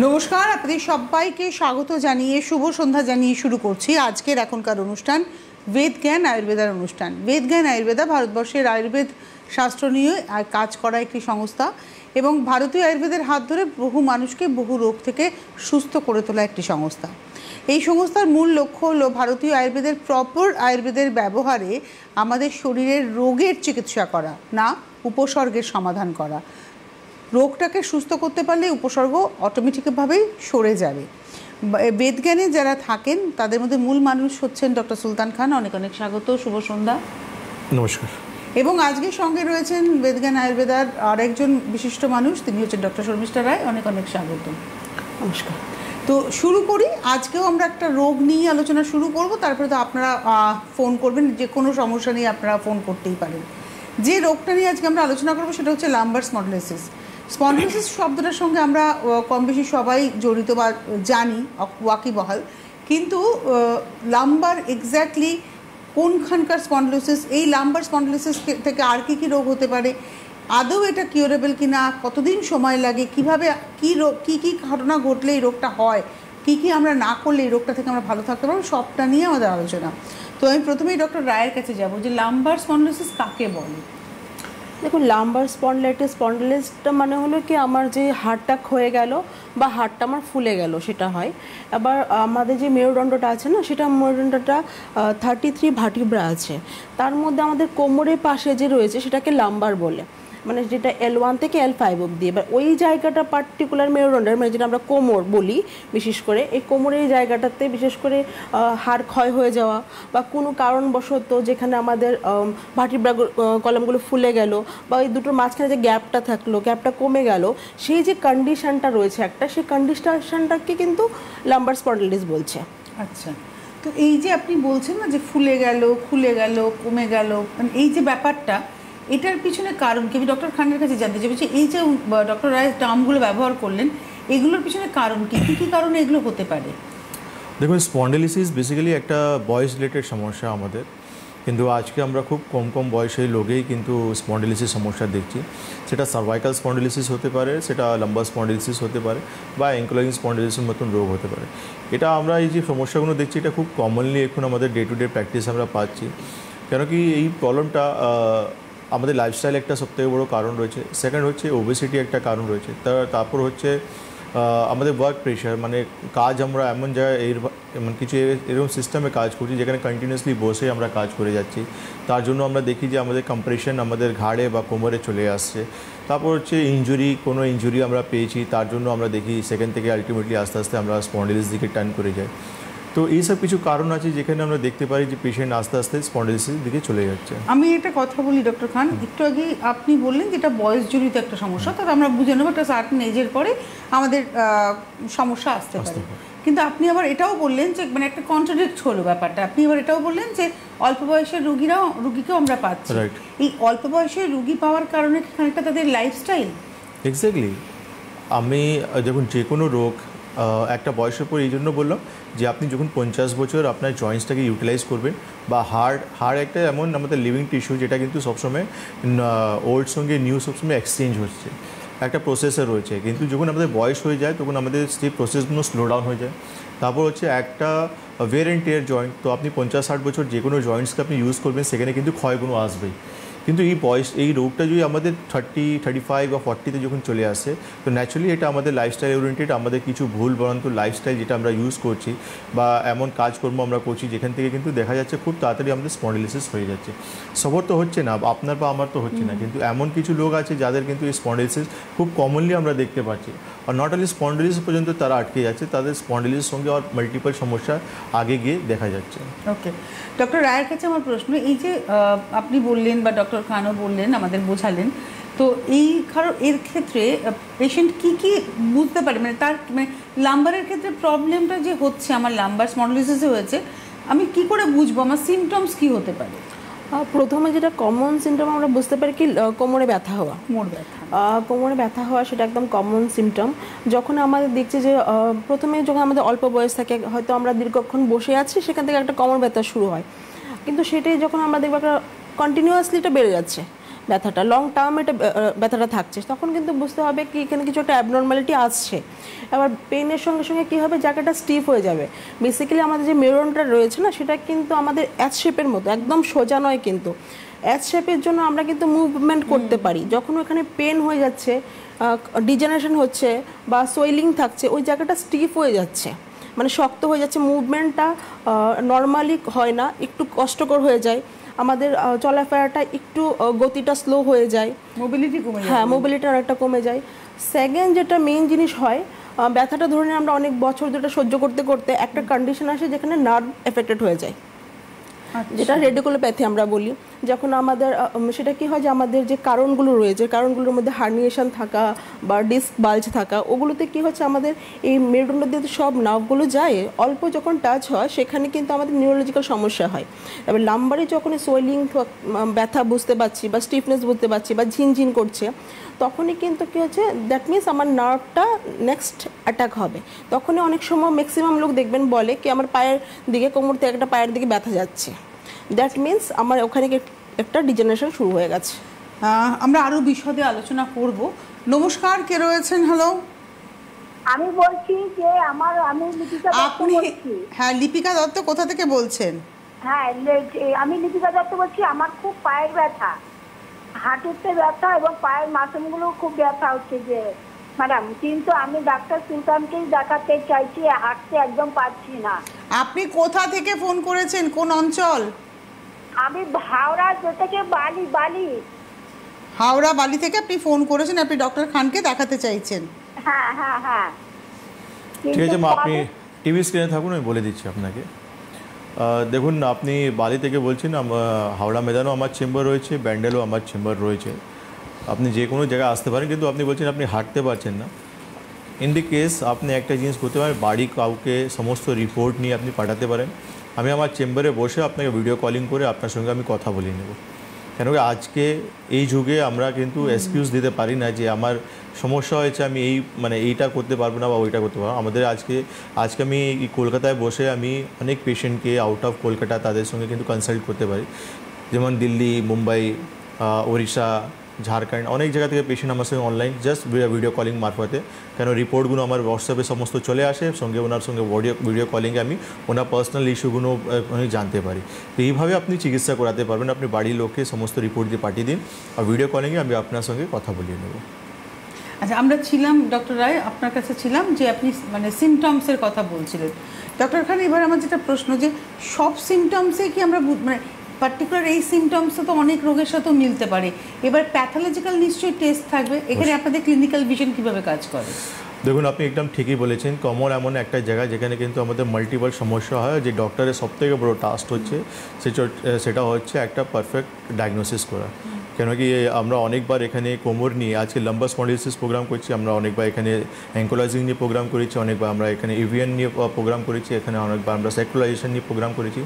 নমস্কার, আপনাদের সবাইকে স্বাগত জানিয়ে শুভ সন্ধ্যা জানিয়ে শুরু করছি আজকের এখনকার অনুষ্ঠান বেদ জ্ঞান আয়ুর্বেদার অনুষ্ঠান। বেদ জ্ঞান আয়ুর্বেদা ভারতবর্ষের আয়ুর্বেদ শাস্ত্র নিয়ে কাজ করা একটি সংস্থা এবং ভারতীয় আয়ুর্বেদের হাত ধরে বহু মানুষকে বহু রোগ থেকে সুস্থ করে তোলা একটি সংস্থা। এই সংস্থার মূল লক্ষ্য হলো ভারতীয় আয়ুর্বেদের প্রপার আয়ুর্বেদের ব্যবহারে আমাদের শরীরের রোগের চিকিৎসা করা, না উপসর্গের সমাধান করা। রোগটাকে সুস্থ করতে পারলে উপসর্গ অটোমেটিকভাবেই সরে যাবে। বেদজ্ঞানে যারা থাকেন তাদের মধ্যে মূল মানুষ হচ্ছেন ডক্টর সুলতান খান। অনেক অনেক স্বাগত, শুভ সন্ধ্যা। নমস্কার। এবং আজকে সঙ্গে রয়েছেন বেদজ্ঞান আয়ুর্বেদার আরেকজন বিশিষ্ট মানুষ, তিনি হচ্ছেন ডক্টর শর্মিষ্ঠা রায়। অনেক অনেক স্বাগত। নমস্কার। তো শুরু করি। আজকেও আমরা একটা রোগ নিয়ে আলোচনা শুরু করব, তারপরে তো আপনারা ফোন করবেন, যে কোনো সমস্যা নিয়ে আপনারা ফোন করতেই পারেন। যে রোগটা নিয়ে আজকে আমরা আলোচনা করবো সেটা হচ্ছে লাম্বার স্পন্ডিলোসিস। স্পন্ডিলোসিস শব্দটার সঙ্গে আমরা কম বেশি সবাই জড়িত বা জানি, ওয়াকিবহাল, কিন্তু লাম্বার এক্স্যাক্টলি কোনখানকার স্পন্ডিলোসিস, এই লাম্বার স্পন্ডিলোসিস থেকে আর কী কী রোগ হতে পারে, আদৌ এটা কিউরেবল কিনা, কতদিন সময় লাগে, কীভাবে কী রোগ, কী কী ঘটনা ঘটলে এই রোগটা হয়, কী কী আমরা না করলে এই রোগটা থেকে আমরা ভালো থাকতে পারবো, সবটা নিয়ে আমাদের আলোচনা। তো আমি প্রথমেই ডক্টর রায়ের কাছে যাব, যে লাম্বার স্পন্ডিলোসিস কাকে বলে? দেখুন, লাম্বার স্পন্ডিলাইটিসটা মানে হলো কি, আমার যে হাড়টা ক্ষয়ে গেল বা হাড়টা আমার ফুলে গেল সেটা হয়। আবার আমাদের যে মেরুদণ্ডটা আছে না, সেটা মেরুদণ্ডটা 33 ভার্টিব্রা আছে, তার মধ্যে আমাদের কোমরের পাশে যে রয়েছে সেটাকে লাম্বার বলে, মানে যেটা L1 থেকে L5 অবধি। এবার ওই জায়গাটা পার্টিকুলার মেরুদণ্ডের, মানে যেটা আমরা কোমর বলি, বিশেষ করে এই কোমরের এই জায়গাটাতে বিশেষ করে হাড় ক্ষয় হয়ে যাওয়া বা কোনো কারণবশত যেখানে আমাদের ভার্টিব্রা কলামগুলো ফুলে গেল বা ওই দুটোর মাঝখানে যে গ্যাপটা থাকলো, গ্যাপটা কমে গেল, সেই যে কন্ডিশনটা রয়েছে একটা, সেই কন্ডিশনটাকে কিন্তু লাম্বার স্পন্ডিলাইটিস বলছে। আচ্ছা, তো এই যে আপনি বলছেন না যে ফুলে গেল, খুলে গেল, কমে গেল, মানে এই যে ব্যাপারটা, এটার পিছনে কারণ কি? আমি ডক্টর খানের কাছে জানতে চাইছি, এই যে ডক্টর রায় টার্মগুলো ব্যবহার করলেন, এগুলোর পিছনে কারণ কি, কী কী কারণে এগুলো হতে পারে? দেখুন, স্পন্ডিলোসিস বেসিক্যালি একটা বয়স রিলেটেড সমস্যা আমাদের, কিন্তু আজকে আমরা খুব কম কম বয়সের লোকেই কিন্তু স্পন্ডিলোসিস সমস্যা দেখছি। সেটা সার্ভাইকাল স্পন্ডিলোসিস হতে পারে, সেটা লাম্বার স্পন্ডিলোসিস হতে পারে, বা অ্যাঙ্কোলাইন স্পন্ডিলোসিসের মতন রোগ হতে পারে। এটা আমরা এই যে সমস্যাগুলো দেখছি, এটা খুব কমনলি এখন আমাদের ডে টু ডে প্র্যাকটিস আমরা পাচ্ছি। কেন কি এই প্রবলেমটা আমাদের লাইফস্টাইল একটা সবথেকে বড়ো কারণ রয়েছে। সেকেন্ড হচ্ছে ওবেসিটি একটা কারণ রয়েছে। তারপর হচ্ছে আমাদের ওয়ার্ক প্রেশার, মানে কাজ আমরা এমন জায়গায় এমন কিছু এরকম সিস্টেমে কাজ করছি যেখানে কন্টিনিউয়াসলি বসে আমরা কাজ করে যাচ্ছি। তার জন্য আমরা দেখি যে আমাদের কম্প্রেশন আমাদের ঘাড়ে বা কোমরে চলে আসছে। তারপর হচ্ছে কোনো ইঞ্জুরি আমরা পেয়েছি, তার জন্য আমরা দেখি সেখান থেকে আলটিমেটলি আস্তে আস্তে আমরা স্পন্ডিলোসিস দিকে টার্ন করে যাই। তো এইসব কিছু কারণ আছে যেখানে আমরা দেখতে পারি যে পেশেন্ট আস্তে আস্তে স্পন্ডিলোসিসের দিকে চলে যাচ্ছে। আমি একটা কথা বলি ডক্টর খান, একটু আগে আপনি বললেন যে এটা বয়সজনিত একটা সমস্যা, তবে আমরা বুঝে নেবো একটা সার্টেন এজের পরে আমাদের সমস্যা আসতে পারে। কিন্তু আপনি আবার এটাও বললেন যে, মানে একটা কন্ট্রাডিক্ট হলো ব্যাপারটা, আপনি আবার এটাও বললেন যে অল্প বয়সের রুগীকেও আমরা পাচ্ছি। এই অল্প বয়সের রুগী পাওয়ার কারণে খানিকটা তাদের লাইফস্টাইল। এক্স্যাক্টলি। আমি যখন যে কোনো রোগ একটা বয়সের পর এই জন্য বললাম যে আপনি যখন 50 বছর আপনার জয়েন্টসটাকে ইউটিলাইজ করবেন, বা হাড় একটা এমন আমাদের লিভিং টিস্যু যেটা কিন্তু সবসময় ওল্ড সঙ্গে নিউ সবসময় এক্সচেঞ্জ হচ্ছে, একটা প্রসেসর রয়েছে। কিন্তু যখন আমাদের বয়স হয়ে যায় তখন আমাদের সেই প্রসেসগুলো স্লো ডাউন হয়ে যায়। তারপর হচ্ছে একটা ওয়্যার অ্যান্ড টিয়ার জয়েন্ট, তো আপনি 50-60 বছর যে কোনো জয়েন্টসকে আপনি ইউজ করবেন, সেখানে কিন্তু ক্ষয়গুলো আসবেই। কিন্তু এই রোগটা যদি আমাদের 30, 35 বা 40-তে যখন চলে আসে, তো ন্যাচুরালি এটা আমাদের লাইফস্টাইল ওরিয়েন্টেড, আমাদের কিছু ভুল ভ্রান্ত লাইফস্টাইল যেটা আমরা ইউজ করছি বা এমন কাজকর্ম আমরা করছি যেখান থেকে কিন্তু দেখা যাচ্ছে খুব তাড়াতাড়ি আমাদের স্পন্ডিলোসিস হয়ে যাচ্ছে। সবার তো হচ্ছে না, আপনার বা আমার তো হচ্ছে না, কিন্তু এমন কিছু লোক আছে যাদের কিন্তু এই স্পন্ডিলোসিস খুব কমনলি আমরা দেখতে পাচ্ছি। আর নট অনলি স্পন্ডিলোসিস পর্যন্ত তারা আটকে যাচ্ছে, তাদের স্পন্ডিলোসিসের সঙ্গে আর মাল্টিপল সমস্যা আগে গিয়ে দেখা যাচ্ছে। ওকে, ডক্টর রায়ের কাছে আমার প্রশ্ন, এই যে আপনি বললেন বা ডক্টর খানও বললেন, আমাদের বোঝালেন, তো এর ক্ষেত্রে পেশেন্ট কি বুঝতে পারে, মানে তার মানে লাম্বারের ক্ষেত্রে প্রবলেমটা যে হচ্ছে, আমার লাম্বার স্পন্ডিলোসিসে হয়েছে, আমি কি করে বুঝবো আমার সিমটমস কি হতে পারে? প্রথমে যেটা কমন সিমটম আমরা বুঝতে পারি কি, কোমরে ব্যথা হওয়া। কোমরে ব্যথা হওয়া সেটা একদম কমন সিমটম। যখন আমাদের দেখছি যে প্রথমে যখন আমাদের অল্প বয়স থাকে, হয়তো আমরা দীর্ঘক্ষণ বসে আছি, সেখান থেকে একটা কোমর ব্যথা শুরু হয়, কিন্তু সেটাই যখন আমরা দেখবো একটা কন্টিনিউয়াসলি এটা বেড়ে যাচ্ছে, ব্যথাটা লং টার্ম এটা ব্যথাটা থাকছে, তখন কিন্তু বুঝতে হবে কি এখানে কিছু একটা অ্যাবনর্মালিটি আসছে। এবার পেনের সঙ্গে সঙ্গে কী হবে, জায়গাটা স্টিফ হয়ে যাবে। বেসিক্যালি আমাদের যে মেরুদণ্ডটা রয়েছে না, সেটা কিন্তু আমাদের এস শেপের মতো, একদম সোজা নয় কিন্তু। এস শেপের জন্য আমরা কিন্তু মুভমেন্ট করতে পারি। যখন ওখানে পেন হয়ে যাচ্ছে, ডিজেনারেশন হচ্ছে বা সোয়েলিং থাকছে, ওই জায়গাটা স্টিফ হয়ে যাচ্ছে, মানে শক্ত হয়ে যাচ্ছে, মুভমেন্টটা নর্মালি হয় না, একটু কষ্টকর হয়ে যায়, আমাদের চলাফেরাটা একটু গতিটা স্লো হয়ে যায়, মোবিলিটি কমে যায়। হ্যাঁ, মোবিলিটি অনেকটা কমে যায়। সেকেন্ড যেটা মেইন জিনিস হয়, ব্যথাটা ধরে নিয়ে আমরা অনেক বছর ধরে সহ্য করতে করতে একটা কন্ডিশন আসে যেখানে নার্ভ এফেক্টেড হয়ে যায়, যেটা রেডিকুলোপ্যাথি আমরা বলি। যখন আমাদের সেটা কি হয় যে আমাদের যে কারণগুলো রয়েছে, কারণগুলোর মধ্যে হার্নিয়েশন থাকা বা ডিস্ক বাল্জ থাকা, ওগুলোতে কি হচ্ছে আমাদের এই মেরুদণ্ড দিয়ে সব নার্ভগুলো যায়, অল্প যখন টাচ হয় সেখানে কিন্তু আমাদের নিউরোলজিক্যাল সমস্যা হয়। এবার লাম্বারে যখন সোয়েলিং, ব্যথা বুঝতে পারছি বা স্টিফনেস বুঝতে পারছি বা ঝিনঝিন করছে, তখনই কিন্তু কী হচ্ছে, দ্যাট মিনস আমার নার্ভটা নেক্সট অ্যাটাক হবে। তখনই অনেক সময় ম্যাক্সিমাম লোক দেখবেন বলে কি আমার পায়ের দিকে, কোমর থেকে একটা পায়ের দিকে ব্যথা যাচ্ছে, দ্যাট মিনস আমার ওখানে একটা ডিজেনারেশন শুরু হয়ে গেছে। আমরা আরো বিশদে আলোচনা করব। নমস্কার, কে রয়েছেন? হ্যালো, আমি বলছি যে আমি লিপিকা দত্ত আপনি? বলছি। হ্যাঁ, লিপিকা দত্ত, কোথা থেকে বলছেন? হ্যাঁ, আমি লিপিকা দত্ত বলছি। আমার খুব পায়ের ব্যথা, হাঁটুতে ব্যথা এবং পায়ের মাসুমগুলো খুব ব্যথা হচ্ছে যে ম্যাডাম, কিন্তু আমি ডাক্তার সুলতানকেই দেখাতে চাইছি, হাঁটতে একদম পারছি না। আপনি কোথা থেকে ফোন করেছেন, কোন অঞ্চল? আমি হাওড়া থেকে বালি। হাওড়া বালি থেকে আপনি ফোন করেছেন, আপনি ডক্টর খানকে দেখাতে চাইছেন। হ্যাঁ। ঠিক আছে মা, আপনি টিভি স্ক্রিনে থাকুন, আমি বলে দিচ্ছি আপনাকে। দেখুন, আপনি বালি থেকে বলছেন, হাওড়া মেদানও আমার চেম্বার রয়েছে, ব্যান্ডেলও আমার চেম্বার রয়েছে, আপনি যে কোনো জায়গায় আসতে পারেন। কিন্তু আপনি বলছেন আপনি হাঁটতে পারছেন না। ইন দি কেস আপনি একটা জিনিস করতে পারেন, বাড়ি কাউকে সমস্ত রিপোর্ট নিয়ে আপনি পাঠাতে পারেন। আমি আমার চেম্বারে বসে আপনাকে ভিডিও কলিং করে আপনার সঙ্গে আমি কথা বলিয়ে নেব। কেন কি আজকে এই যুগে আমরা কিন্তু এক্সকিউজ দিতে পারি না যে আমার সমস্যা হয়েছে, আমি এইটা করতে পারবো না বা ওইটা করতে পারবো। আমাদের আজকে আমি কলকাতায় বসে আমি অনেক পেশেন্টকে আউট অফ কলকাতা তাদের সঙ্গে কিন্তু কনসাল্ট করতে পারি, যেমন দিল্লি, মুম্বাই, ওড়িশা, ঝাড়খণ্ড, অনেক জায়গা থেকে পেশেন্ট আমার সঙ্গে অনলাইন জাস্ট ভিডিও কলিং মারফতে, কেন রিপোর্টগুলো আমার হোয়াটসঅ্যাপে সমস্ত চলে আসে, সঙ্গে ওনার সঙ্গে ভিডিও কলিংয়ে আমি ওনার পার্সোনাল ইস্যুগুলো আমি জানতে পারি। তো এইভাবে আপনি চিকিৎসা করাতে পারবেন। আপনি বাড়ির লোককে সমস্ত রিপোর্ট দিয়ে পাঠিয়ে দিন, আর ভিডিও কলিংয়ে আমি আপনার সঙ্গে কথা বলিয়ে নেব। আচ্ছা, আমরা ছিলাম ডক্টর রায়, আপনার কাছে ছিলাম যে আপনি সিমটমসের কথা বলছিলেন। ডক্টর খান, এবার আমার যেটা প্রশ্ন, যে সব সিমটমসে কি আমরা পার্টিকুলার এই সিমটমসে তো অনেক রোগের সাথে মিলতে পারে, এবার প্যাথোলজিক্যাল নিশ্চয়ই টেস্ট থাকবে, এখানে আপনাদের ক্লিনিক্যাল ভিশন কিভাবে কাজ করে? দেখুন, আপনি একদম ঠিকই বলেছেন। কমন এমন একটা জায়গা যেখানে কিন্তু আমাদের মাল্টিপল সমস্যা হয়, যে ডক্টরের সবথেকে বড় টাস্ক হচ্ছে সেটা হচ্ছে একটা পারফেক্ট ডায়াগনোসিস করা। কেন কি আমরা অনেকবার এখানে কোমর নিয়ে, আজকে লাম্বার স্পন্ডিলোসিস প্রোগ্রাম করছি, আমরা অনেকবার এখানে অ্যাঙ্কোলাইজিং নিয়ে প্রোগ্রাম করেছি, অনেকবার আমরা এখানে ইভিএন নিয়ে প্রোগ্রাম করেছি, এখানে অনেকবার আমরা স্যাকুলাইজেশন নিয়ে প্রোগ্রাম করেছি,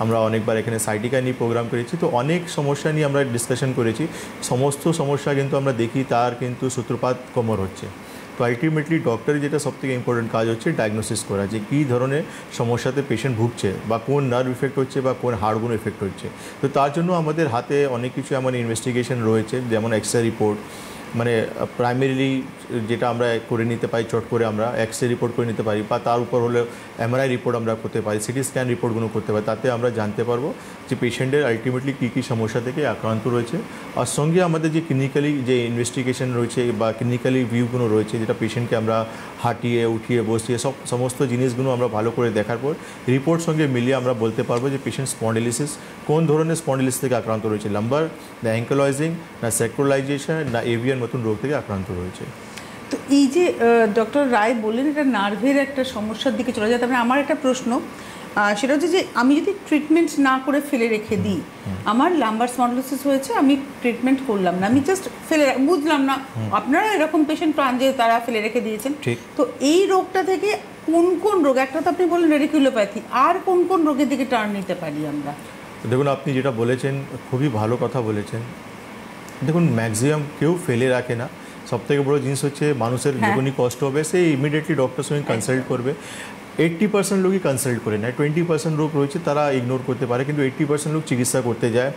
আমরা অনেকবার এখানে সাইটিকা নিয়ে প্রোগ্রাম করেছি। তো অনেক সমস্যা নিয়ে আমরা ডিসকাশন করেছি। সমস্ত সমস্যা কিন্তু আমরা দেখি তার কিন্তু সূত্রপাত কোমর হচ্ছে। তো আলটিমেটলি ডক্টরের যেটা সবথেকে ইম্পর্টেন্ট কাজ হচ্ছে ডায়াগনোসিস করা, যে কী ধরনের সমস্যাতে পেশেন্ট ভুগছে, বা কোন নার্ভ ইফেক্ট হচ্ছে বা কোন হাড়গুলো ইফেক্ট হচ্ছে। তো তার জন্য আমাদের হাতে অনেক কিছু এমন ইনভেস্টিগেশন রয়েছে, যেমন এক্স-রে রিপোর্ট, প্রাইমারিলি যেটা আমরা করে নিতে পারি, চট করে আমরা এক্স-রে রিপোর্ট করে নিতে পারি, বা তার উপর হলে এমআরআই রিপোর্ট আমরা করতে পারি, সিটি স্ক্যান রিপোর্টগুলো করতে পারি। তাতে আমরা জানতে পারবো যে পেশেন্টের আলটিমেটলি কী সমস্যা থেকে আক্রান্ত রয়েছে। আর সঙ্গে আমাদের যে ক্লিনিক্যালি যে ইনভেস্টিগেশন রয়েছে বা ক্লিনিক্যালি ভিউগুলো রয়েছে, যেটা পেশেন্টকে আমরা হাঁটিয়ে উঠিয়ে বসিয়ে সমস্ত জিনিসগুলো আমরা ভালো করে দেখার পর রিপোর্ট সঙ্গে মিলিয়ে আমরা বলতে পারবো যে পেশেন্ট স্পন্ডিলিসিস, কোন ধরনের স্পন্ডিলিসিস থেকে আক্রান্ত রয়েছে, লাম্বার না অ্যাঙ্কোলাইজিং না স্যাক্রোলাইজেশন না এভিয়ান মতন রোগ থেকে আক্রান্ত রয়েছে। তো এই যে ডক্টর রায় বললেন এটা নার্ভের একটা সমস্যার দিকে চলে যায়, তারপরে আমার একটা প্রশ্ন, সেটা হচ্ছে যে আমি যদি ট্রিটমেন্ট না করে ফেলে রেখে দিই, আমার লাম্বার স্পন্ডিলোসিস হয়েছে, আমি ট্রিটমেন্ট করলাম না, আমি জাস্ট বুঝলাম না, আপনারা এরকম পেশেন্ট পান যে তারা ফেলে রেখে দিয়েছেন, তো এই রোগটা থেকে কোন কোন রোগ, একটা তো আপনি বললেন রেডিকুলোপ্যাথি, আর কোন কোন রোগের দিকে টার্ন নিতে পারি আমরা? দেখুন, আপনি যেটা বলেছেন খুবই ভালো কথা বলেছেন। দেখুন, ম্যাক্সিমাম কেউ ফেলে রাখে না। সবথেকে বড় জিনিস হচ্ছে মানুষের যখনই কষ্ট হবে সে ইমিডিয়েটলি ডক্টরের সঙ্গে কনসাল্ট করবে। 80% লোকই কনসাল্ট করে নেয়, 20% লোক রয়েছে তারা ইগনোর করতে পারে, কিন্তু 80% লোক চিকিৎসা করতে যায়।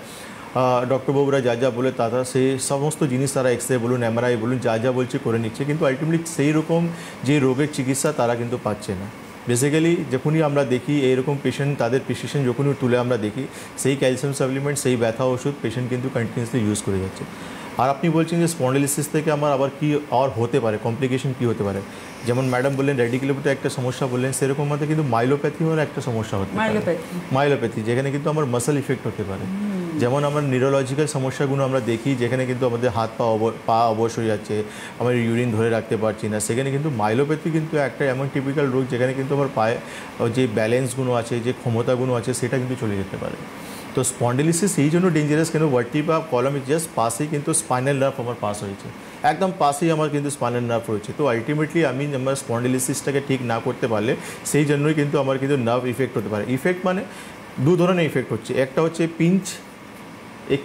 ডক্টরবাবুরা যা যা বলে তারা সেই সমস্ত জিনিস তারা এক্স রে বলুন এমআরআই বলুন যা যা বলছে করে নিচ্ছে, কিন্তু আলটিমেটলি সেই রকম যে রোগের চিকিৎসা তারা কিন্তু পাচ্ছে না। বেসিক্যালি যখনই আমরা দেখি এইরকম পেশেন্ট, তাদের প্রেসক্রিপশন যখনই তুলে আমরা দেখি সেই ক্যালসিয়াম সাপ্লিমেন্ট, সেই ব্যথা ওষুধ পেশেন্ট কিন্তু কন্টিনিউসলি ইউজ করে যাচ্ছে। আর আপনি বলছেন যে স্পন্ডিলোলিসিস থেকে আমার আবার কি আর হতে পারে, কমপ্লিকেশন কী হতে পারে, যেমন ম্যাডাম বললেন রেডিকুলোপ্যাথি একটা সমস্যা বললেন, সেরকম মধ্যে কিন্তু মাইলোপ্যাথি হওয়ার একটা সমস্যা হতে পারে। মাইলোপ্যাথি যেখানে কিন্তু আমার মাসল ইফেক্ট হতে পারে, যেমন আমার নিউরোলজিক্যাল সমস্যাগুলো আমরা দেখি যেখানে কিন্তু আমাদের হাত পা অবশ হয়ে যাচ্ছে, আমার ইউরিন ধরে রাখতে পারছি না, সেখানে কিন্তু মাইলোপ্যাথি কিন্তু একটা এমন টিপিক্যাল রোগ যেখানে কিন্তু আমার পায়ে যে ব্যালেন্সগুলো আছে, যে ক্ষমতাগুলো আছে সেটা কিন্তু চলে যেতে পারে। তো স্পন্ডিলোলিসিস এই জন্য ডেঞ্জারাস কেন, ভার্টিব্রা কলাম জাস্ট পাশেই কিন্তু স্পাইনাল নার্ভ আমার পাস হয়েছে, একদম পাশেই আমার কিন্তু স্পাইনাল নার্ভ রয়েছে। তো আলটিমেটলি আমি আমার স্পন্ডিলোলিসিসটাকে ঠিক না করতে পারলে সেই জন্যই কিন্তু আমার কিন্তু নার্ভ ইফেক্ট হতে পারে। ইফেক্ট মানে দু ধরনের ইফেক্ট হচ্ছে, একটা হচ্ছে পিঞ্চ,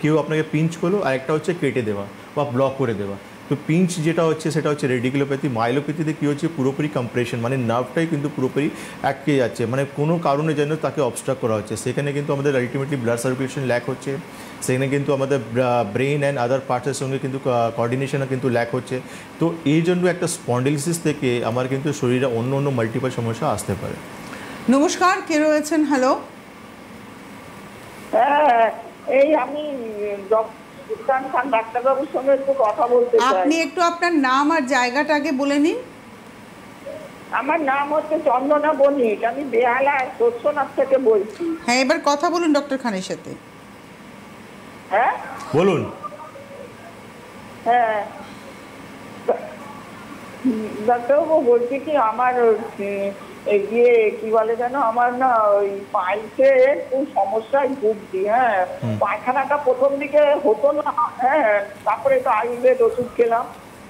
কেউ আপনাকে পিঞ্চ করলো, আর একটা হচ্ছে কেটে দেওয়া বা ব্লক করে দেওয়া। তো পিঞ্চ যেটা হচ্ছে সেটা হচ্ছে রেডিকুলোপ্যাথি। মাইলোপ্যাথিতে কী হচ্ছে পুরোপুরি কম্প্রেশন, মানে নার্ভটাই কিন্তু পুরোপুরি আটকে যাচ্ছে, মানে কোনো কারণে যেন তাকে অবস্ট্রাক্ট করা হচ্ছে, সেখানে কিন্তু আমাদের আলটিমেটলি ব্লাড সার্কুলেশন ল্যাক হচ্ছে, সেখানে কিন্তু আমাদের ব্রেন অ্যান্ড আদার পার্টসের সঙ্গে কিন্তু কোঅর্ডিনেশনও কিন্তু ল্যাক হচ্ছে। তো এই জন্য একটা স্পন্ডিলোলিসিস থেকে আমার কিন্তু শরীরে অন্য অন্য মাল্টিপল সমস্যা আসতে পারে। নমস্কার, কে রয়েছেন? হ্যালো। হ্যাঁ, এই আমি ডাক্তারবাবুর সঙ্গে একটু কথা বলতে চাই। আপনি একটু আপনার নাম আর জায়গাটা আগে বলে নিন। আমার নাম হচ্ছে চন্দনা বণিক, আমি বেহালা সোৎসনাথ থেকে বলছি। হ্যাঁ, এবার কথা বলুন ডক্টর খানের সাথে। হ্যাঁ বলুন। হ্যাঁ ডাক্তারবাবু, বলছি কি আমার গিয়ে কি বলে যেন, আমার না ওই পাইলসে খুব সমস্যায় ভুগছি। হ্যাঁ, পায়খানাটা প্রথম দিকে হতো না, হ্যাঁ, তারপরে তো আয়ুর্বেদ ওষুধ খেলাম,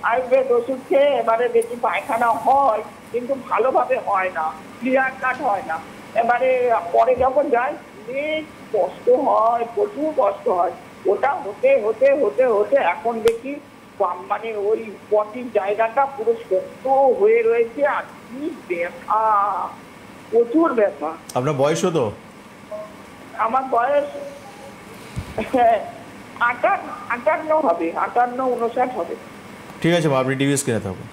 আয়ুর্বেদ ওষুধ খেয়ে এবারে দেখি পায়খানা হয় কিন্তু ভালোভাবে হয় না, ক্লিয়ার কাট হয় না। এবারে পরে যখন যাই অনেক কষ্ট হয়, প্রচুর কষ্ট হয়। ওটা হতে হতে হতে হতে এখন দেখি মানে ওই পটির জায়গাটা পুরো শক্ত হয়ে রয়েছে, আর কি ব্যথা, প্রচুর ব্যথা। আপনার বয়স তো? আমার বয়স 58 হবে, 58-59 হবে। ঠিক আছে, আপনি টিভি স্ক্রিনে থাকুন।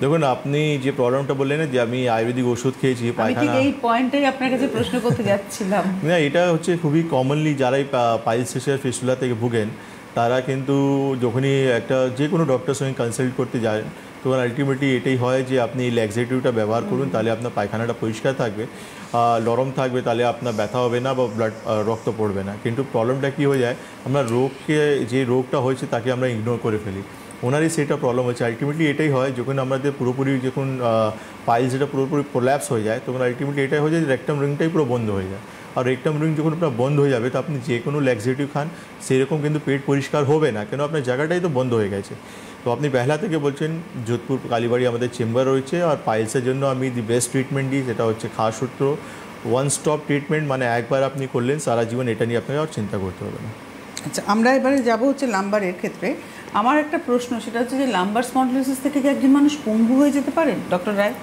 দেখুন, আপনি যে প্রবলেমটা বললেন যে আমি আয়ুর্বেদিক ওষুধ খেয়েছি পায়খানা, এই পয়েন্টটাই আপনার কাছে প্রশ্ন করতে যাচ্ছিলাম। না, এটা হচ্ছে খুবই কমনলি যারাই পাইলসিসের ফিস্টুলা থেকে ভুগেন তারা কিন্তু যখনই একটা যে কোনো ডক্টরের সঙ্গে কনসাল্ট করতে যায় তখন আলটিমেটলি এটাই হয় যে আপনি এই ল্যাক্সেটিভটা ব্যবহার করুন, তাহলে আপনার পায়খানাটা পরিষ্কার থাকবে, নরম থাকবে, তাহলে আপনার ব্যথা হবে না বা ব্লাড রক্ত পড়বে না। কিন্তু প্রবলেমটা কী হয়ে যায়, আমরা রোগকে, যে রোগটা হয়েছে তাকে আমরা ইগনোর করে ফেলি, ওনারই সেটা প্রবলেম হচ্ছে। আলটিমেটলি এটাই হয় যখন আমাদের পুরোপুরি যখন পাইলস যেটা পুরোপুরি প্রোল্যাপস হয়ে যায় তখন আলটিমেটলি এটাই হয়ে যায় যে রেকটাম রিংটাই পুরো বন্ধ হয়ে যায়। আর রেকটাম রিং যখন আপনার বন্ধ হয়ে যাবে তো আপনি যে কোনো ল্যাক্সেটিভ খান সেরকম কিন্তু পেট পরিষ্কার হবে না, কেন আপনার জায়গাটাই তো বন্ধ হয়ে গেছে। তো আপনি বেহলা থেকে বলছেন, যোধপুর কালীবাড়ি আমাদের চেম্বার রয়েছে, আর পাইলসের জন্য আমি দি বেস্ট ট্রিটমেন্ট দিই, সেটা হচ্ছে খাওয়া সূত্র, ওয়ান স্টপ ট্রিটমেন্ট, মানে একবার আপনি করলেন সারা জীবন এটা নিয়ে আপনাকে আর চিন্তা করতে হবে না। আচ্ছা, আমরা এবারে যাবো হচ্ছে লাম্বারের ক্ষেত্রে। আমার একটা প্রশ্ন, সেটা হচ্ছে যে লাম্বার স্পন্ডিলোসিস থেকে কি একজন মানুষ পঙ্গু হয়ে যেতে পারেন ডক্টর রায়?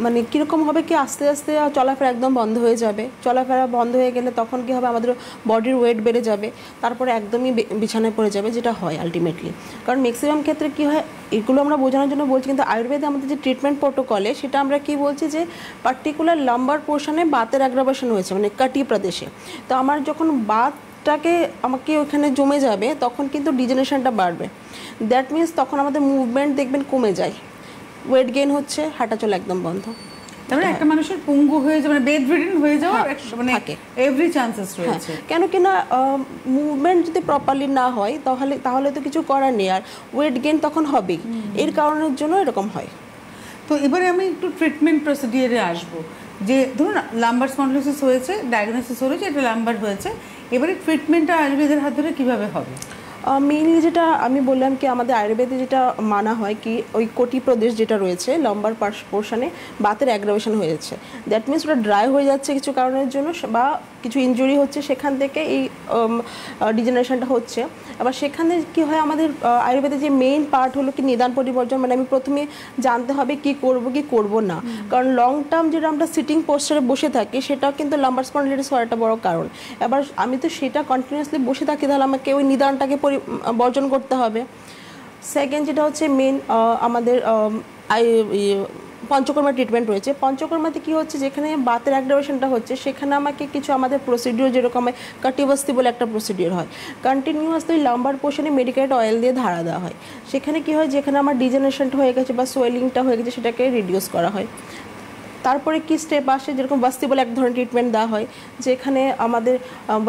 মানে কীরকম হবে কি, আস্তে আস্তে চলাফেরা একদম বন্ধ হয়ে যাবে। চলাফেরা বন্ধ হয়ে গেলে তখন কী হবে, আমাদের বডির ওয়েট বেড়ে যাবে, তারপরে একদমই বিছানায় পড়ে যাবে, যেটা হয় আলটিমেটলি। কারণ ম্যাক্সিমাম ক্ষেত্রে কী হয়, এগুলো আমরা বোঝানোর জন্য বলছি, কিন্তু আয়ুর্বেদে আমাদের যে ট্রিটমেন্ট প্রোটোকলে সেটা আমরা কি বলছি যে পার্টিকুলার লাম্বার পোর্শনে বাতের অ্যাগ্রাভেশন হয়েছে, মানে কাটি প্রদেশে। তো আমার যখন বাতটাকে আমাকে ওখানে জমে যাবে তখন কিন্তু ডিজেনারেশনটা বাড়বে। দ্যাট মিনস তখন আমাদের মুভমেন্ট দেখবেন কমে যায়, ওয়েট গেইন হচ্ছে, হাঁটা চলা একদম বন্ধ। তারপরে একটা মানুষের পঙ্গু হয়ে যাবে, মানে বেড রিডেন হয়ে যাওয়ার মানে এভরি চান্সেস রয়েছে। কেন কি না, মুভমেন্ট যদি প্রপারলি না হয় তাহলে তো কিছু করার নেই, আর ওয়েট গেইন তখন হবেই, এর কারণের জন্য এরকম হয়। তো এবারে আমি একটু ট্রিটমেন্ট প্রসিডিওরে আসবো। যে ধরুন লাম্বার স্পন্ডিলোসিস হয়েছে, ডায়াগনোসিস হয়েছে, এটা লাম্বার হয়েছে, এবারে ট্রিটমেন্টটা আয়ুর্বেদের হাত ধরে কীভাবে হবে? মেইনলি যেটা আমি বললাম কি, আমাদের আয়ুর্বেদে যেটা মানা হয় কি, ওই কোটি প্রদেশ যেটা রয়েছে লম্বার পোর্শনে বাতের অ্যাগ্রাভেশন হয়ে যাচ্ছে, দ্যাট মিনস ওটা ড্রাই হয়ে যাচ্ছে কিছু কারণের জন্য, বা কিছু ইনজুরি হচ্ছে, সেখান থেকে এই ডিজেনারেশনটা হচ্ছে। আবার সেখানে কি হয়, আমাদের আয়ুর্বেদে যে মেইন পার্ট হলো কি নিদান পরিবর্জন, মানে আমি প্রথমে জানতে হবে কি করব না। কারণ লং টার্ম যেটা আমরা সিটিং পোস্টারে বসে থাকি, সেটা কিন্তু লাম্বার স্পন্ডিলাইটিস হওয়ার একটা বড় কারণ। এবার আমি তো সেটা কন্টিনিউয়াসলি বসে থাকি, তাহলে আমাকে ওই নিদানটাকে বর্জন করতে হবে। সেকেন্ড যেটা হচ্ছে মেন আমাদের পঞ্চকর্মা ট্রিটমেন্ট রয়েছে। পঞ্চকর্মাতে কি হচ্ছে, যেখানে বাতের অ্যাগ্রাভেশনটা হচ্ছে, সেখানে আমাকে কিছু আমাদের প্রসিডিওর, যেরকম কাটিবস্তি বলে একটা প্রসিডিওর হয়, কন্টিনিউয়াসলি লাম্বার পোর্শনে মেডিকেটেড অয়েল দিয়ে ধারা দেওয়া হয়। সেখানে কি হয়, যেখানে আমার ডিজেনারেশনটা হয়ে গেছে বা সোয়েলিংটা হয়ে গেছে, সেটাকে রিডিউস করা হয়। তারপরে কি স্টেপ আসে, যেরকম বাস্তি বলে এক ধরনের ট্রিটমেন্ট দেওয়া হয়, যেখানে আমাদের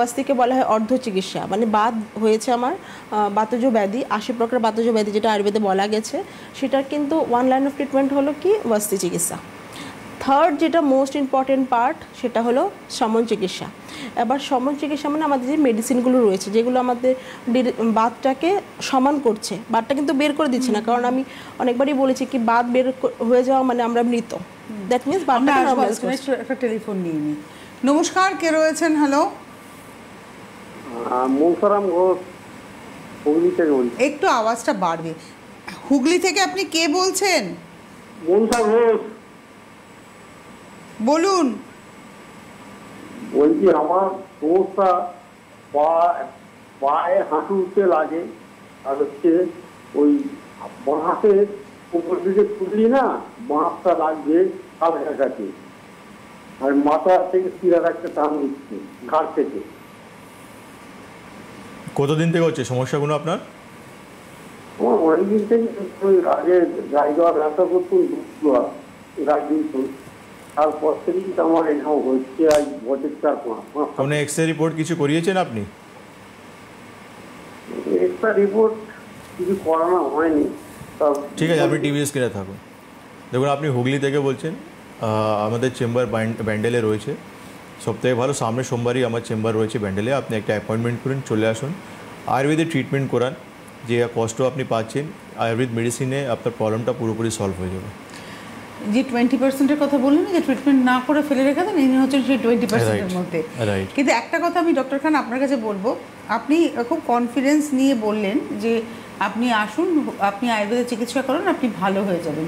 বাস্তিকে বলা হয় অর্ধ চিকিৎসা। মানে বাত হয়েছে আমার, বাতজ ব্যাধি, 80 প্রকার বাতজ ব্যাধি যেটা আয়ুর্বেদে বলা গেছে, সেটার কিন্তু ওয়ান লাইন অফ ট্রিটমেন্ট হলো কি বাস্তি চিকিৎসা। থার্ড যেটা মোস্ট ইম্পর্টেন্ট পার্ট, সেটা হলো শমন চিকিৎসা। এবার শমন চিকিৎসা মানে আমাদের যে মেডিসিনগুলো রয়েছে, যেগুলো আমাদের বাতটাকে সমান করছে, বাতটা কিন্তু বের করে দিচ্ছে না। কারণ আমি অনেকবারই বলেছি কি, বাত বের হয়ে যাওয়া মানে আমরা মৃত। দ্যাট মিনস বাতটা নরমালাইজ করছে। একটা টেলিফোন নিয়ে নিই। নমস্কার, কে রয়েছেন? হ্যালো, মৌসারাম ঘোষ, হুগলি থেকে বলছি। একটু আওয়াজটা বাড়বে। হুগলি থেকে আপনি কে বলছেন? মনসা ঘোষ বলুন। বলছি, আমার সমস্যা পায়ে হাঁটুতে লাগে, আর হচ্ছে ওই বাঁ হাতের উপর দিকে তুললি না, বাঁ হাতটা লাগছে কাছাকাছি, আর মাথা থেকে শিরার একটা টান দিচ্ছে ঘাড় থেকে। কতদিন থেকে হচ্ছে সমস্যাগুলো আপনার? আমার অনেকদিন থেকে ওই আগে গাড়ি দেওয়ার ব্যবসা করতুন, গাড়ি দিত, তারপর থেকেই আমার এরকম হচ্ছে। আজ বছর 4-5 আপনি এক্সরে রিপোর্ট কিছু করিয়েছেন আপনি? একটা রিপোর্ট কিছু করানো হয়নি। ঠিক আছে, আপনি টিভি স্ক্রিনে থাকুন। দেখুন, আপনি হুগলি থেকে বলছেন, আমাদের চেম্বার ব্যান্ডেলে রয়েছে। সবথেকে ভালো, সামনে সোমবারই আমার চেম্বার রয়েছে ব্যান্ডেলে। আপনি একটা অ্যাপয়েন্টমেন্ট করুন, চলে আসুন, আয়ুর্বেদের ট্রিটমেন্ট করান। যে কষ্ট আপনি পাচ্ছেন, আয়ুর্বেদ মেডিসিনে আপনার প্রবলেমটা পুরোপুরি সলভ হয়ে যাবে। যে 20%-এর কথা বললেন, যে ট্রিটমেন্ট না করে ফেলে রেখে দেন, ইনি হচ্ছেন সেই 20%-এর মধ্যে। কিন্তু একটা কথা আমি ডক্টর খান আপনার কাছে বলবো, আপনি খুব কনফিডেন্স নিয়ে বললেন যে আপনি আসুন, আপনি আয়ুর্বেদের চিকিৎসা করুন, আপনি ভালো হয়ে যাবেন।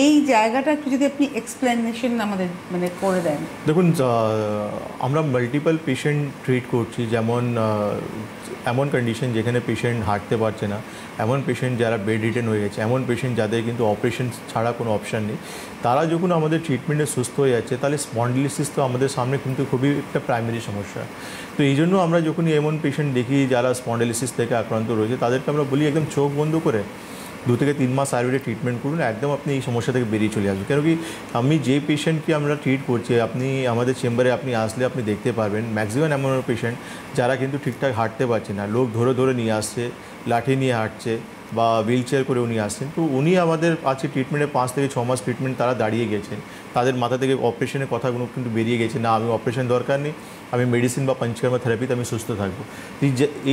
এই জায়গাটা একটু যদি আপনি এক্সপ্লেনেশন আমাদের মানে করে দেন। দেখুন, আমরা মাল্টিপল পেশেন্ট ট্রিট করছি। যেমন এমন কন্ডিশন যেখানে পেশেন্ট হাঁটতে পারছে না, এমন পেশেন্ট যারা বেড রিটেন হয়ে গেছে, এমন পেশেন্ট যাদের কিন্তু অপারেশন ছাড়া কোনো অপশান নেই, তারা যখন আমাদের ট্রিটমেন্টে সুস্থ হয়ে যাচ্ছে, তাহলে স্পন্ডিলোলিসিস তো আমাদের সামনে কিন্তু খুবই একটা প্রাইমারি সমস্যা। তো এই জন্য আমরা যখনই এমন পেশেন্ট দেখি যারা স্পন্ডিলোলিসিস থেকে আক্রান্ত রয়েছে, তাদেরকে আমরা বলি একদম চোখ বন্ধ করে 2 থেকে 3 মাস আয়ুর্বেদে ট্রিটমেন্ট করুন, একদম আপনি এই সমস্যা থেকে বেরিয়ে চলে আসবেন। কেন কি, আমি যে পেশেন্টকে আমরা ট্রিট করছি, আপনি আমাদের চেম্বারে আপনি আসলে আপনি দেখতে পারবেন, ম্যাক্সিমাম এমন পেশেন্ট যারা কিন্তু ঠিকঠাক হাঁটতে পারছে না, লোক ধরে ধরে নিয়ে আসছে, লাঠি নিয়ে হাঁটছে বা হুইল চেয়ার করে উনি আসছেন। তো উনি আমাদের আছে ট্রিটমেন্টে 5 থেকে 6 মাস ট্রিটমেন্ট তারা দাঁড়িয়ে গেছেন। তাদের মাথা থেকে অপারেশনের কথাগুলো কিন্তু বেরিয়ে গেছে, না আমি অপারেশন দরকার নেই, আমি মেডিসিন বা পঞ্চকর্মা থেরাপিতে আমি সুস্থ থাকবো।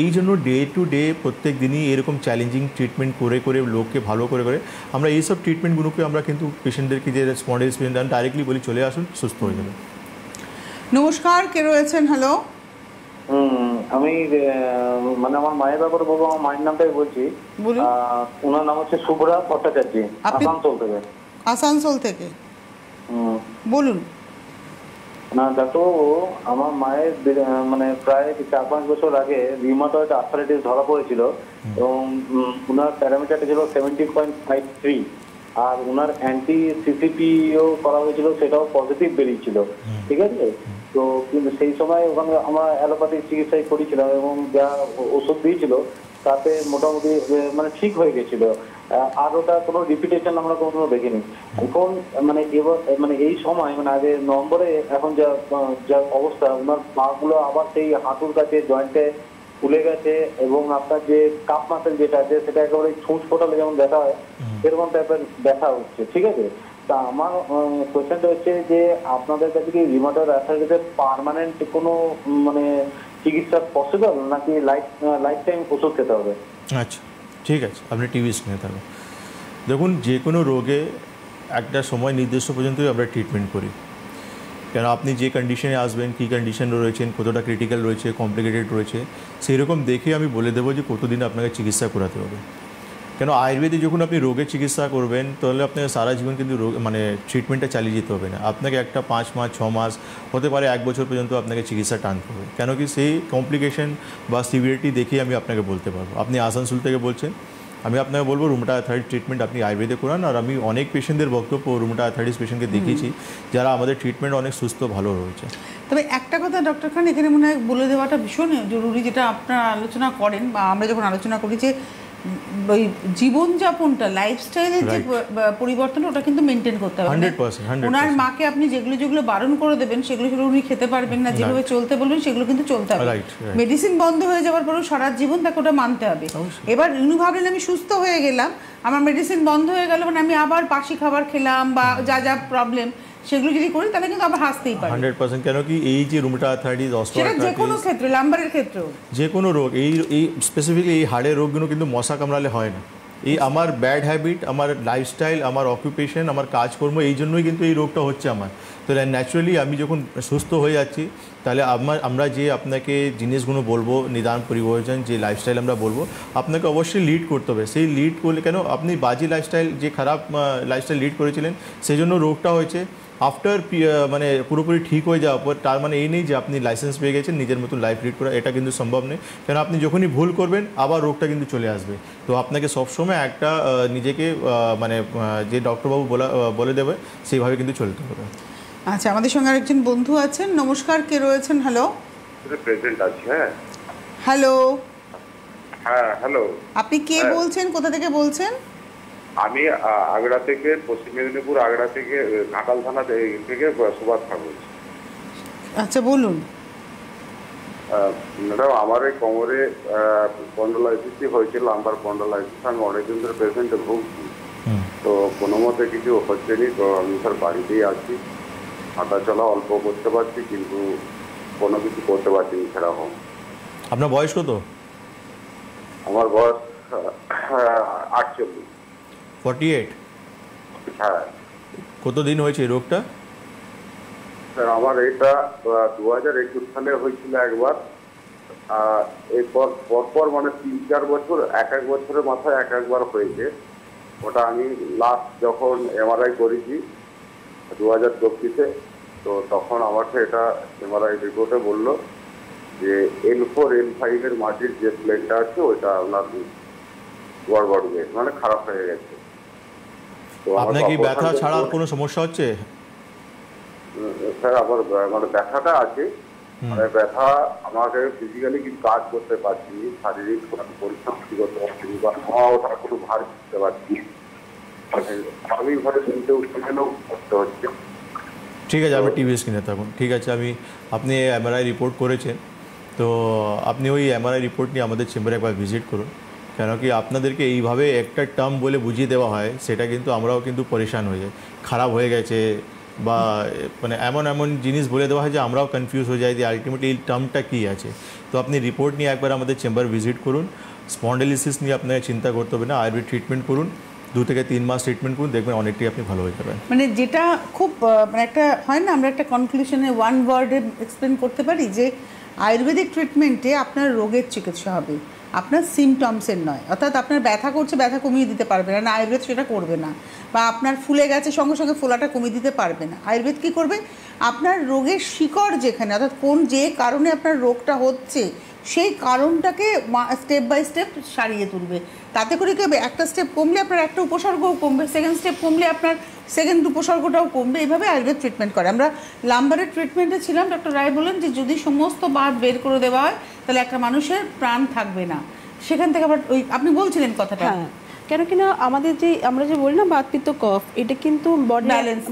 এই জন্য ডে টু ডে প্রত্যেক দিনই এরকম চ্যালেঞ্জিং ট্রিটমেন্ট করে করে লোককে ভালো করে করে আমরা এইসব ট্রিটমেন্টগুলোকে আমরা কিন্তু পেশেন্টদেরকে যে স্পন্ডিলোলিসিস পেশেন্ট ডাইরেক্টলি বলি চলে আসুন, সুস্থ হয়ে যাবে। নমস্কার, কে রয়েছেন? হ্যালো, আমি মানে আমার মায়ের ব্যাপারে বলবো, আমার মায়ের নামটাই বলছি। ওনার নাম হচ্ছে শুভ্রা ভট্টাচার্য, আসানসোল থেকে। আসানসোল থেকে বলুন। না দেখো, আমার মায়ের মানে প্রায় 4-5 বছর আগে রিউমাটয়েড আর্থ্রাইটিস ধরা পড়েছিল, এবং ওনার প্যারামিটারটা ছিল 70.53, আর ওনার অ্যান্টি সিসিপিও করা হয়েছিল, সেটাও পজিটিভ বেরিয়েছিল। ঠিক আছে, তো কিন্তু সেই সময় ওখানে আমরা অ্যালোপ্যাথিক চিকিৎসাই করেছিলাম, এবং যা ওষুধ দিয়েছিল তাতে মোটামুটি মানে ঠিক হয়ে গেছিল, আর ওটা কোনো রিপিটেশন আমরা কখনো দেখিনি। এখন মানে এবার মানে এই সময় মানে আগে নভেম্বরে এখন যা অবস্থা, ওনার পাগুলো আবার সেই হাঁটুর কাছে জয়েন্টে ফুলে গেছে, এবং আপনার যে কাপ মাসেল যেটা আছে সেটা একেবারে ছুঁচ ফোটালে যেমন ব্যথা হয়, এরকম টাইপের ব্যথা হচ্ছে। ঠিক আছে, তা আমার কোয়েশ্চেনটা হচ্ছে যে আপনাদের কাছে কি রিউমাটয়েড আর্থ্রাইটিসের পার্মানেন্ট কোনো মানে চিকিৎসা পসিবল, নাকি লাইফ টাইম ওষুধ খেতে হবে? আচ্ছা, ঠিক আছে, আপনি টিভি স্ক্রিনে থাকুন। দেখুন, যে কোনো রোগে একটা সময় নির্দিষ্ট পর্যন্তই আমরা ট্রিটমেন্ট করি। কেন আপনি যে কন্ডিশনে আসবেন, কী কন্ডিশনে রয়েছেন, কতটা ক্রিটিক্যাল রয়েছে, কমপ্লিকেটেড রয়েছে, সেই রকম দেখে আমি বলে দেবো যে কতদিন আপনাকে চিকিৎসা করাতে হবে। কেন আয়ুর্বেদে যখন আপনি রোগের চিকিৎসা করবেন তাহলে আপনাকে সারা জীবন কিন্তু রোগ মানে ট্রিটমেন্টটা চালিয়ে যেতে হবে না, আপনাকে একটা 5 মাস 6 মাস হতে পারে 1 বছর পর্যন্ত আপনাকে চিকিৎসা টানতে হবে। কেন কি সেই কমপ্লিকেশন বা সিভিয়ারিটি দেখেই আমি আপনাকে বলতে পারবো। আপনি আসানসোল থেকে বলছেন, আমি আপনাকে বলবো রুমেটাইড আর্থ্রাইটিস ট্রিটমেন্ট আপনি আয়ুর্বেদে করান। আর আমি অনেক পেশেন্টদের বক্তব্য রুমেটাইড আর্থ্রাইটিস পেশেন্টকে দেখিয়েছি যারা আমাদের ট্রিটমেন্ট অনেক সুস্থ ভালো রয়েছে। তবে একটা কথা ডক্টর খান এখানে মনে হয় বলে দেওয়াটা ভীষণ জরুরি, যেটা আপনারা আলোচনা করেন বা আমরা যখন আলোচনা করি, যে ওই জীবনযাপনটা, লাইফস্টাইলের যে পরিবর্তন ওটা কিন্তু মেনটেন করতে হবে। 100%। ওনার মাকে আপনি যেগুলো বারণ করে দেবেন সেগুলো উনি খেতে পারবেন না, যেভাবে চলতে বলবেন সেগুলো কিন্তু চলতে হবে। মেডিসিন বন্ধ হয়ে যাওয়ার পরেও সারা জীবন তাকে ওটা মানতে হবে। এবার উনি ভাবলেন আমি সুস্থ হয়ে গেলাম, আমার মেডিসিন বন্ধ হয়ে গেল, মানে আমি আবার বাসি খাবার খেলাম বা যা প্রবলেম সেগুলো যদি করি তাহলে কিন্তু আবার হাসতেই পারে। 100%। কেন কি এই যে রুমেটাইড আর্থ্রাইটিস, অস্টিওআর্থ্রাইটিস, যে কোনো ক্ষেত্রে, লাম্বারের ক্ষেত্রেও যে কোনো রোগ, এই স্পেসিফিকলি এই হাড়ের রোগগুলো কিন্তু মশা কামড়ালে হয় না। এই আমার ব্যাড হ্যাবিট, আমার লাইফস্টাইল, আমার অকুপেশন, আমার কাজকর্ম, এই জন্যই কিন্তু এই রোগটা হচ্ছে আমার। তো ন্যাচারালি আমি যখন সুস্থ হয়ে যাচ্ছি তাহলে আমরা যে আপনাকে জিনিসগুলো বলবো, নিদান পরিবর্তন, যে লাইফস্টাইল আমরা বলবো, আপনাকে অবশ্যই লিড করতে হবে। সেই লিড করলে, কেন আপনি বাজে লাইফস্টাইল, যে খারাপ লাইফস্টাইল লিড করেছিলেন সেই জন্য রোগটা হয়েছে। আফটার মানে পুরোপুরি ঠিক হয়ে যাওয়ার পর তার মানে এই নেই যে আপনি লাইসেন্স পেয়ে গেছেন নিজের মতন লাইফ লিড করা, এটা কিন্তু সম্ভব নেই। কেন আপনি যখনই ভুল করবেন আবার রোগটা কিন্তু চলে আসবে। তো আপনাকে সবসময় একটা নিজেকে মানে যে ডক্টরবাবু বলে দেবে সেইভাবে কিন্তু চলতে হবে। আচ্ছা, আমাদের সঙ্গে আরেকজন বন্ধু আছেন। নমস্কার, কে রয়েছেন? হ্যালো। প্রেজেন্ট আছে। হ্যাঁ হ্যালো। হ্যাঁ হ্যালো, আপনি কে বলছেন, কোথা থেকে বলছেন? আমি আগ্রা থেকে, পশ্চিম মেদিনীপুর আগ্রা থেকে, ঘাটাল থানা থেকে সুভাষ খান বলছি। আচ্ছা বলুন। ম্যাডাম, আমার এই কোমরে স্পন্ডলাইটিস হয়েছিল, লাম্বার স্পন্ডলাইটিস। আমি অনেকদিন ধরে পেশেন্টে ভুগছি, তো কোনো মতে কিছু হচ্ছে নি। তো আমি স্যার বাড়িতেই আছি, হাঁটা চলা অল্প করতে পারছি, কিন্তু কোনো কিছু করতে পারছি না সেরকম। আপনার বয়স কত? আমার বয়স 48। 48? হ্যাঁ। কতদিন হয়েছে এই রোগটা? স্যার আমার এটা 2021 সালে হয়েছিল একবার। এরপর পরপর মানে 3-4 বছর, এক বছরের মাথায় একবার হয়েছে। ওটা আমি লাস্ট যখন এমআরআই করেছি 2024-এ, তো তখন আমাকে এটা এমআরআই রিপোর্টে বললো যে L4 L5 এর মাটির যে প্লেটটা আছে ওইটা আপনার গড়বড় হয়ে মানে খারাপ হয়ে গেছে। আপনার কি ব্যথা ছাড়া আর কোনো সমস্যা হচ্ছে? স্যার আমার মানে ব্যথাটা আছে, মানে ব্যথা আমাকে ফিজিক্যালি কিছু কাজ করতে পারছি, শারীরিক পরিশ্রম করতে পারছি, বা ওটা কোনো ভার করতে পারছি, আমি ঘরে শুনতে উঠতে গেলেও করতে হচ্ছে। ঠিক আছে, আপনি টিভি স্ক্রিনে থাকুন। ঠিক আছে, আপনি এমআরআই রিপোর্ট করেছেন, তো আপনি ওই এমআরআই রিপোর্ট নিয়ে আমাদের চেম্বারে একবার ভিজিট করুন। কেন কি আপনাদেরকে এইভাবে একটা টার্ম বলে বুঝিয়ে দেওয়া হয়, সেটা কিন্তু আমরাও কিন্তু পরেশান হয়ে যাই, খারাপ হয়ে গেছে বা মানে এমন জিনিস বলে দেওয়া হয় যে আমরাও কনফিউজ হয়ে যাই যে আলটিমেটলি এই টার্মটা কী আছে। তো আপনি রিপোর্ট নিয়ে একবার আমাদের চেম্বার ভিজিট করুন। স্পন্ডেলিসিস নিয়ে আপনাকে চিন্তা করতে হবে না, আয়ুর্বেদ ট্রিটমেন্ট করুন, 2 থেকে 3 মাস ট্রিটমেন্ট করুন, দেখবেন অনেকটাই আপনি ভালো হয়ে যাবেন। মানে যেটা খুব মানে একটা হয় না, আমরা একটা কনক্লুশনে ওয়ান ওয়ার্ডে এক্সপ্লেন করতে পারি যে আয়ুর্বেদিক ট্রিটমেন্টে আপনার রোগের চিকিৎসা হবে, আপনার সিমটমসের নয়। অর্থাৎ আপনার ব্যথা করছে, ব্যথা কমিয়ে দিতে পারবে না, আয়ুর্বেদ সেটা করবে না। বা আপনার ফুলে গেছে, সঙ্গে সঙ্গে ফোলাটা কমিয়ে দিতে পারবে না। আয়ুর্বেদ কী করবে, আপনার রোগের শিকড় যেখানে, অর্থাৎ যে কারণে আপনার রোগটা হচ্ছে সেই কারণটাকে স্টেপ বাই স্টেপ সারিয়ে তুলবে। তাতে করে কী হবে, একটা স্টেপ কমলে আপনার একটা উপসর্গও কমবে, সেকেন্ড স্টেপ কমলে আপনার সেকেন্ড উপসর্গটাও কমবে। এইভাবে আয়ুর্বেদ ট্রিটমেন্ট করে। আমরা লাম্বারের ট্রিটমেন্টে ছিলাম, ডক্টর রায় বলেন যে যদি সমস্ত বাত বের করে দেওয়া হয় তাহলে একটা মানুষের প্রাণ থাকবে না। সেখান থেকে আবার ওই আপনি বলছিলেন কথাটা। হ্যাঁ, কেন কিনা আমাদের যে আমরা যে বলি না বাত পিত্ত কফ, এটা কিন্তু বডি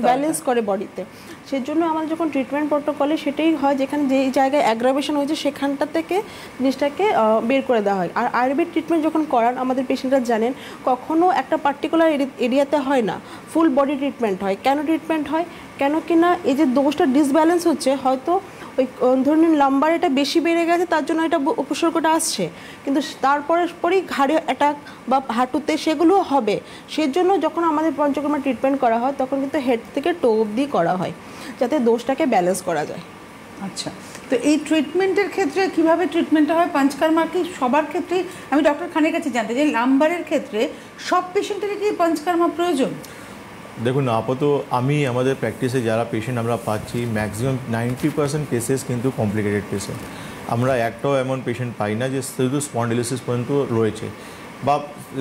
ব্যালেন্স করে বডিতে। সেজন্য আমাদের যখন ট্রিটমেন্ট প্রোটোকলে সেটাই হয়, যেখানে যেই জায়গায় অ্যাগ্রাভেশন হয়েছে সেখানটা থেকে জিনিসটাকে বের করে দেওয়া হয়। আর আয়ুর্বেদ ট্রিটমেন্ট যখন করান আমাদের পেশেন্টরা জানেন কখনো একটা পার্টিকুলার এরিয়াতে হয় না, ফুল বডি ট্রিটমেন্ট হয়। কেন ট্রিটমেন্ট হয়, কেন কিনা এই যে দোষটা ডিসব্যালেন্স হচ্ছে, হয়তো ওই ধরে নিন লাম্বার এটা বেশি বেড়ে গেছে, তার জন্য এটা উপসর্গটা আসছে, কিন্তু পরেই ঘাড়ে অ্যাটাক বা হাঁটুতে সেগুলোও হবে। সেজন্য যখন আমাদের পঞ্চকর্মা ট্রিটমেন্ট করা হয় তখন কিন্তু হেড থেকে টো অবধি করা হয়, যাতে দোষটাকে ব্যালেন্স করা যায়। আচ্ছা, তো এই ট্রিটমেন্টের ক্ষেত্রে কিভাবে ট্রিটমেন্টটা হয় পঞ্চকর্মা কি সবার ক্ষেত্রেই? আমি ডক্টর খানের কাছে জানতে চাই, লাম্বারের ক্ষেত্রে সব পেশেন্টেরই কি পঞ্চকর্মা প্রয়োজন? দেখুন, আপাতত আমি আমাদের প্র্যাকটিসে যারা পেশেন্ট আমরা পাচ্ছি, ম্যাক্সিমাম 90% কেসেস কিন্তু কমপ্লিকেটেড পেশেন্ট। আমরা একটাও এমন পেশেন্ট পাই না যে শুধু স্পন্ডিলোসিস পর্যন্ত রয়েছে বা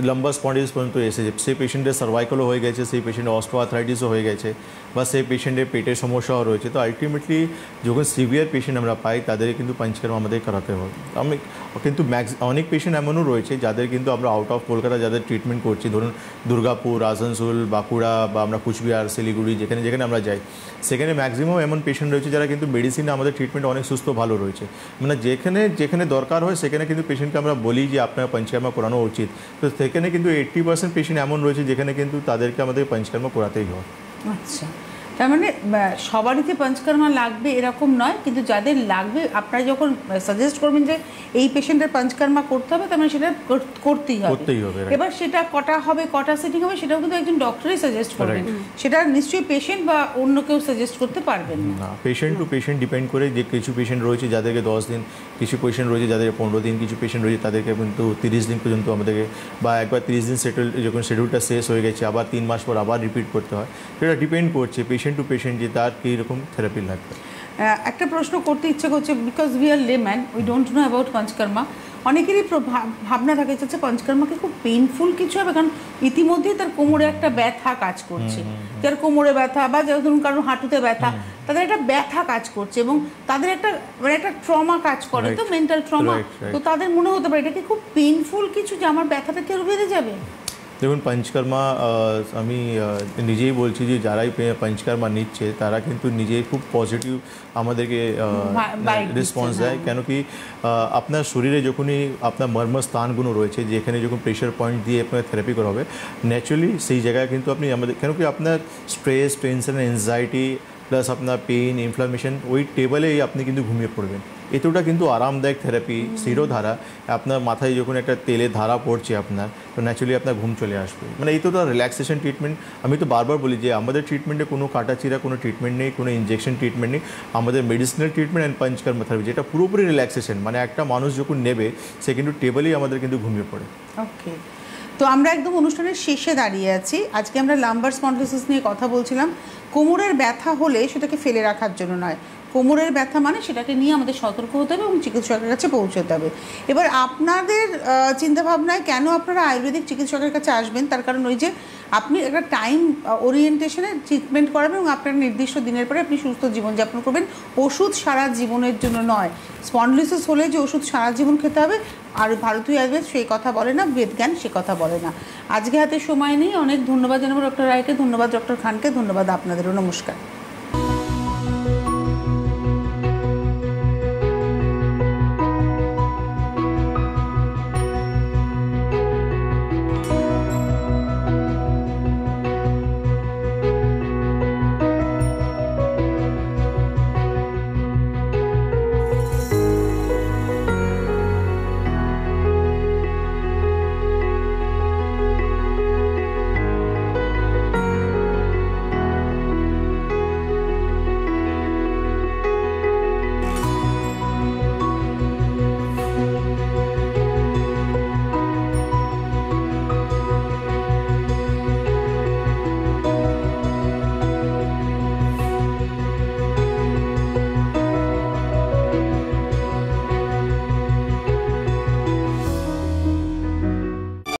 লাম্বার স্পন্ডিলোসিস পর্যন্ত এসেছে, সেই পেশেন্টের সার্ভাইকালও হয়ে গেছে, সেই পেশেন্টের অস্টিওআর্থ্রাইটিসও হয়ে গেছে, বা সেই পেশেন্টের পেটের সমস্যাও রয়েছে। তো আলটিমেটলি যখন সিভিয়ার পেশেন্ট আমরা পাই তাদের কিন্তু পঞ্চকর্মা আমাদের করাতে হয়। কিন্তু অনেক পেশেন্ট এমনও রয়েছে যাদের কিন্তু আমরা আউট অফ কলকাতা যাদের ট্রিটমেন্ট করছি, ধরুন দুর্গাপুর, আসানসোল, বাঁকুড়া বা আমরা কুচবিহার, শিলিগুড়ি, যেখানে আমরা যাই, সেখানে ম্যাক্সিমাম এমন পেশেন্ট রয়েছে যারা কিন্তু মেডিসিনে আমাদের ট্রিটমেন্ট অনেক সুস্থ ভালো রয়েছে। মানে যেখানে দরকার হয় সেখানে কিন্তু পেশেন্টকে আমরা বলি যে আপনার পঞ্চকর্মা করানো উচিত। তো সেখানে কিন্তু 80% পেশেন্ট এমন রয়েছে যেখানে কিন্তু তাদেরকে আমাদের পঞ্চকর্মা করাতেই হয়। আচ্ছা, তার মানে সবারই যে পঞ্চকর্মা লাগবে এরকম নয়, কিন্তু যাদের লাগবে আপনারা যখন সাজেস্ট করবেন যে এই পেশেন্টের পঞ্চকর্মা করতে হবে, তার মানে সেটা করতেই হবে। এবার সেটা কটা সেটিং হবে সেটাও কিন্তু একজন ডক্টরই সাজেস্ট করবেন, সেটা নিশ্চয়ই পেশেন্ট বা অন্য কেউ সাজেস্ট করতে পারবেন না। পেশেন্ট টু পেশেন্ট ডিপেন্ড করে, যে কিছু পেশেন্ট রয়েছে যাদেরকে 10 দিন, কিছু পেশেন্ট রয়েছে যাদের 15 দিন, কিছু পেশেন্ট রয়েছে তাদেরকে কিন্তু 30 দিন পর্যন্ত আমাদেরকে, বা একবার 30 দিন যখন শিডিউলটা শেষ হয়ে গেছে আবার 3 মাস পর আবার রিপিট করতে হয়। সেটা ডিপেন্ড করছে পেশেন্ট টু পেশেন্ট যে তার কীরকম থেরাপি লাগবে। একটা প্রশ্ন করতে ইচ্ছে করছে, because we are layman, we don't know about Panchakarma. অনেকেরই ভাবনা থাকে যে পঞ্চকর্মা কি খুব পেইনফুল কিছু হবে, কারণ ইতিমধ্যেই তার কোমরে একটা ব্যথা কাজ করছে, যার কোমরে ব্যথা বা ধরুন কারণ হাঁটুতে ব্যথা, তাদের একটা ব্যথা কাজ করছে এবং তাদের একটা ট্রমা কাজ করে, তো মেন্টাল ট্রমা। তো তাদের মনে হতে পারে এটা কি খুব পেইনফুল কিছু যে আমার ব্যথাটা কি আরো বেড়ে যাবে? দেখুন, পঞ্চকর্মা আমি নিজেই বলছি যে যারাই পঞ্চকর্মা নিচ্ছে তারা কিন্তু নিজেই খুব পজিটিভ আমাদেরকে রেসপন্স দেয়। কেন কি আপনার শরীরে যখনই আপনার মর্মস্থানগুলো রয়েছে, যেখানে যখন প্রেশার পয়েন্ট দিয়ে আপনার থেরাপি করা হবে, ন্যাচুরালি সেই জায়গায় কিন্তু আপনি কেন কি আপনার স্ট্রেস, টেনশন, অ্যাংজাইটি প্লাস আপনার পেইন, ইনফ্লামেশন, ওই টেবলেই আপনি কিন্তু ঘুমিয়ে পড়বেন। এতটা কিন্তু আরামদায়ক থেরাপি, শিরোধারা, আপনার মাথায় যখন একটা তেলের ধারা পড়ছে আপনার, তো ন্যাচুরালি আপনার ঘুম চলে আসবে। মানে এতটা রিল্যাক্সেশন ট্রিটমেন্ট। আমি তো বারবার বলি যে আমাদের ট্রিটমেন্টে কোনো কাটাচিরা কোনো ট্রিটমেন্ট নেই, কোনো ইনজেকশন ট্রিটমেন্ট নেই। আমাদের medicinal treatment and Panchakarma therapy, যেটা পুরোপুরি রিল্যাক্সেশন। মানে একটা মানুষ যখন নেবে সে কিন্তু টেবলেই আমাদের কিন্তু ঘুমিয়ে পড়ে। ওকে, তো আমরা একদম অনুষ্ঠানের শেষে দাঁড়িয়ে আছি। আজকে আমরা লাম্বার স্পন্ডিলোসিস নিয়ে কথা বলছিলাম। কোমরের ব্যথা হলে সেটাকে ফেলে রাখার জন্য নয়, কোমরের ব্যথা মানে সেটাকে নিয়ে আমাদের সতর্ক হতে হবে এবং চিকিৎসকের কাছে পৌঁছতে হবে। এবার আপনাদের চিন্তাভাবনায় কেন আপনারা আয়ুর্বেদিক চিকিৎসকের কাছে আসবেন, তার কারণ ওই যে আপনি একটা টাইম ওরিয়েন্টেশনে ট্রিটমেন্ট করাবেন এবং আপনার নির্দিষ্ট দিনের পরে আপনি সুস্থ জীবনযাপন করবেন। ওষুধ সারা জীবনের জন্য নয়। স্পন্ডিলোসিস হলে যে ওষুধ সারা জীবন খেতে হবে, আর ভারতীয় আয়ুর্বেদ সেই কথা বলে না, বেদজ্ঞান সে কথা বলে না। আজকে হাতে সময় নেই। অনেক ধন্যবাদ জানাবো ডক্টর রায়কে, ধন্যবাদ ডক্টর খানকে, ধন্যবাদ আপনাদেরও। নমস্কার।